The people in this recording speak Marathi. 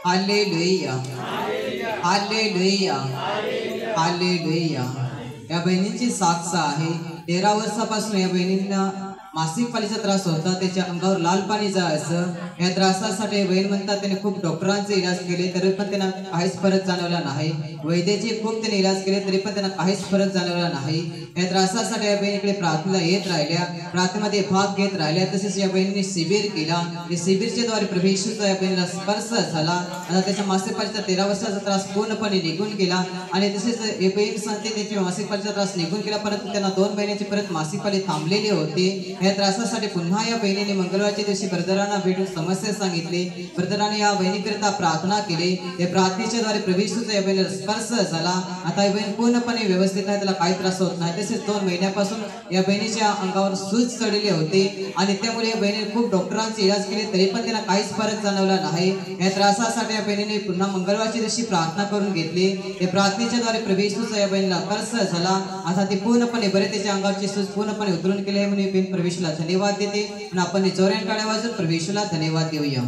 Hallelujah hallelujah hallelujah. या बहिणींची साक्ष आहे 13 वर्षापासून या बहिणींना मासिक पाळीचा त्रास होता, त्याच्या अंगावर लाल पाणी जायचं। या त्रासासाठी बहीण म्हणतात त्याने खूप डॉक्टरांचे इलाज केले तरी पण त्यांना काहीच फरक जाणवला नाही। वैद्याचे खूप त्याने इलाज केले तरी पण त्यांना काहीच फरक जाणवला नाही। या त्रासासाठी या बहिणीकडे प्रार्थनेला येत राहिल्या, प्रार्थनेमध्ये भाग घेत राहिल्या। तसेच या बहिणीने शिबिर केला, या शिबिरच्या द्वारे प्रभू येशूचा या बहिणीला स्पर्श झाला। आता त्याच्या मासिक पाळीचा 13 वर्षाचा त्रास पूर्णपणे निघून गेला आणि तसेच हे बहीण सांगते त्याची मासिक पाळीचा त्रास निघून गेला, परंतु त्यांना 2 महिन्याची परत मासिक पाळी थांबलेली होती। या त्रासासाठी पुन्हा या बहिणीने मंगळवारच्या दिवशी ब्रदरांना भेटून समस्या सांगितली। ब्रदरांनी या बहिणीकरिता प्रार्थना केली, या प्रार्थनेच्या द्वारे प्रभू येशूचा या बहिणीला स्पर्श झाला। आता ही बहीण पूर्णपणे व्यवस्थित आहे, त्याला काही त्रास होत नाही। तसेच 2 महिन्यापासून या बहिणीच्या अंगावर सूज चढलेली होती आणि त्यामुळे या बहिणीने खूप डॉक्टरांचे इलाज केले तरी पण त्यांना काहीच फरक जाणवला नाही। या त्रासासाठी या बहिणीने पुन्हा मंगळवारच्या दिवशी प्रार्थना करून घेतली, या प्रार्थनेच्या द्वारे प्रभू येशूचा या बहिणीला स्पर्श झाला। आता ती पूर्णपणे बरे त्याच्या अंगावरची सूज पूर्णपणे उतरून गेली आहे म्हणून बहीण प्रभू येशूला धन्यवाद देते आणि आपण जोराने टाळ्या वाजवून प्रभू येशूला धन्यवाद देऊया।